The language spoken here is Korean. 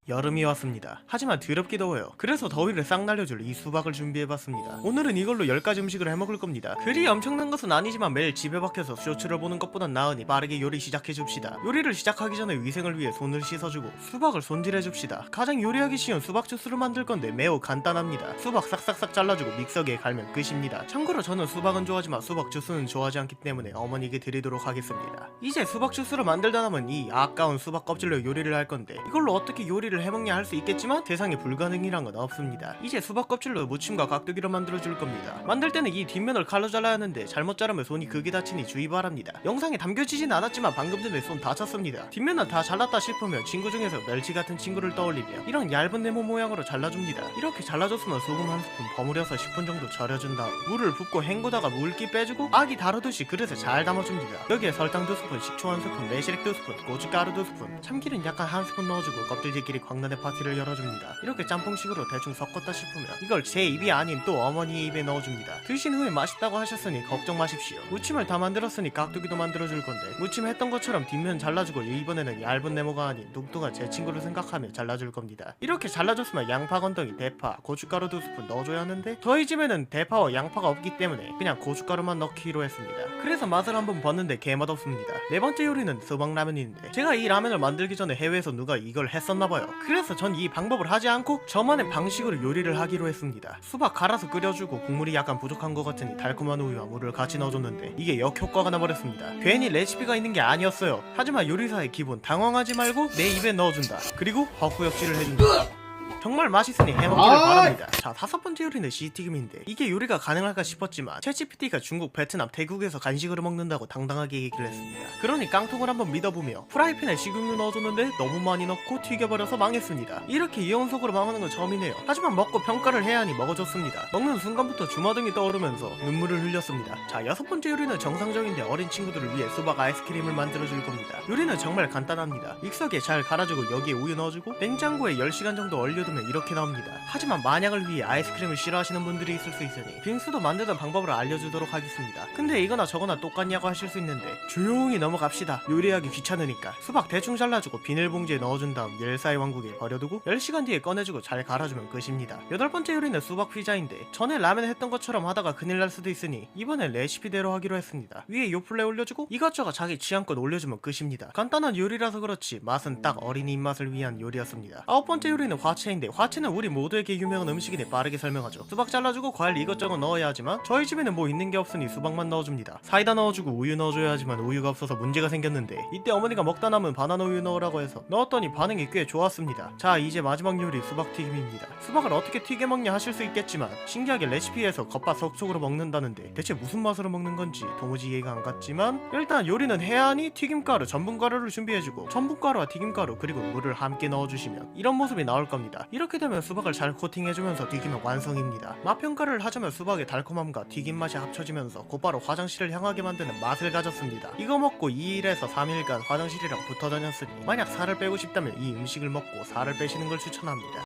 여름이 왔습니다. 하지만 더럽기 더워요. 그래서 더위를 싹 날려줄 이 수박을 준비해봤습니다. 오늘은 이걸로 10가지 음식을 해먹을 겁니다. 그리 엄청난 것은 아니지만 매일 집에 박혀서 쇼츠를 보는 것보단 나으니 빠르게 요리 시작해줍시다. 요리를 시작하기 전에 위생을 위해 손을 씻어주고 수박을 손질해줍시다. 가장 요리하기 쉬운 수박 주스를 만들 건데 매우 간단합니다. 수박 싹싹싹 잘라주고 믹서기에 갈면 끝입니다. 참고로 저는 수박은 좋아하지만 수박 주스는 좋아하지 않기 때문에 어머니께 드리도록 하겠습니다. 이제 수박 주스를 만들다 남은 이 아까운 수박 껍질로 요리를 할 건데 이걸로 어떻게 요리를 해먹냐 할 수 있겠지만 세상에 불가능이란 건 없습니다. 이제 수박 껍질로 무침과 깍두기로 만들어줄 겁니다. 만들 때는 이 뒷면을 칼로 잘라야 하는데 잘못 자르면 손이 크게 다치니 주의 바랍니다. 영상에 담겨지진 않았지만 방금 전에 손 다쳤습니다. 뒷면은 다 잘랐다 싶으면 친구 중에서 멸치 같은 친구를 떠올리며 이런 얇은 네모 모양으로 잘라줍니다. 이렇게 잘라줬으면 소금 한 스푼 버무려서 10분 정도 절여준 다음 물을 붓고 헹구다가 물기 빼주고 아기 다루듯이 그릇에 잘 담아줍니다. 여기에 설탕 2스푼, 식초 1스푼, 매실액 2스푼, 고춧가루 2스푼, 참기름 약간 1스푼 넣어주고 껍질들끼리 광란의 파티를 열어줍니다. 이렇게 짬뽕식으로 대충 섞었다 싶으면 이걸 제 입이 아닌 또 어머니의 입에 넣어줍니다. 드신 후에 맛있다고 하셨으니 걱정 마십시오. 무침을 다 만들었으니 깍두기도 만들어줄 건데 무침 했던 것처럼 뒷면 잘라주고 이번에는 얇은 네모가 아닌 뚱뚱한 제 친구를 생각하며 잘라줄 겁니다. 이렇게 잘라줬으면 양파 건더기, 대파, 고춧가루 2스푼 넣어줘야 하는데 저희 집에는 대파와 양파가 없기 때문에 그냥 고춧가루만 넣기로 했습니다. 그래서 맛을 한번 봤는데 개맛없습니다. 네 번째 요리는 수박라면인데 제가 이 라면을 만들기 전에 해외에서 누가 이걸 했었나봐요. 그래서 전 이 방법을 하지 않고 저만의 방식으로 요리를 하기로 했습니다. 수박 갈아서 끓여주고 국물이 약간 부족한 것 같으니 달콤한 우유와 물을 같이 넣어줬는데 이게 역효과가 나버렸습니다. 괜히 레시피가 있는 게 아니었어요. 하지만 요리사의 기본 당황하지 말고 내 입에 넣어준다. 그리고 헛구역질을 해준다. 정말 맛있으니 해먹기를 바랍니다. 자, 5번째 요리는 시튀김인데 이게 요리가 가능할까 싶었지만 챗GPT가 중국, 베트남, 태국에서 간식으로 먹는다고 당당하게 얘기를 했습니다. 그러니 깡통을 한번 믿어보며 프라이팬에 식용유 넣어줬는데 너무 많이 넣고 튀겨버려서 망했습니다. 이렇게 이연속으로 망하는 건 처음이네요. 하지만 먹고 평가를 해야 하니 먹어줬습니다. 먹는 순간부터 주마등이 떠오르면서 눈물을 흘렸습니다. 자, 6번째 요리는 정상적인데 어린 친구들을 위해 수박 아이스크림을 만들어줄 겁니다. 요리는 정말 간단합니다. 믹서기에 잘 갈아주고 여기에 우유 넣어주고 냉장고에 10시간 정도 얼려두면 이렇게 나옵니다. 하지만 만약을 위해 아이스크림을 싫어하시는 분들이 있을 수 있으니 빙수도 만드는 방법을 알려주도록 하겠습니다. 근데 이거나 저거나 똑같냐고 하실 수 있는데 조용히 넘어갑시다. 요리하기 귀찮으니까. 수박 대충 잘라주고 비닐봉지에 넣어준 다음 열사의 왕국에 버려두고 10시간 뒤에 꺼내주고 잘 갈아주면 끝입니다. 8번째 요리는 수박 피자인데 전에 라면 했던 것처럼 하다가 큰일 날 수도 있으니 이번엔 레시피대로 하기로 했습니다. 위에 요플레 올려주고 이것저것 자기 취향껏 올려주면 끝입니다. 간단한 요리라서 그렇지 맛은 딱 어린이 입맛을 위한 요리였습니다. 9번째 요리는 화채인데 화채는 우리 모두에게 유명한 음식이니 빠르게 설명하죠. 수박 잘라주고 과일 이것저것 넣어야 하지만 저희 집에는 뭐 있는 게 없으니 수박만 넣어줍니다. 사이다 넣어주고 우유 넣어줘야 하지만 우유가 없어서 문제가 생겼는데 이때 어머니가 먹다 남은 바나나 우유 넣으라고 해서 넣었더니 반응이 꽤 좋았습니다. 자, 이제 마지막 요리 수박튀김입니다. 수박을 어떻게 튀겨 먹냐 하실 수 있겠지만 신기하게 레시피에서 겉바 속촉으로 먹는다는데 대체 무슨 맛으로 먹는 건지 도무지 이해가 안 갔지만 일단 요리는 해야 하니 튀김가루, 전분가루를 준비해주고 전분가루와 튀김가루 그리고 물을 함께 넣어주시면 이런 모습이 나올 겁니다. 이렇게 되면 수박을 잘 코팅해주면서 튀기면 완성입니다. 맛평가를 하자면 수박의 달콤함과 튀김 맛이 합쳐지면서 곧바로 화장실을 향하게 만드는 맛을 가졌습니다. 이거 먹고 2일에서 3일간 화장실이랑 붙어 다녔으니 만약 살을 빼고 싶다면 이 음식을 먹고 살을 빼시는 걸 추천합니다.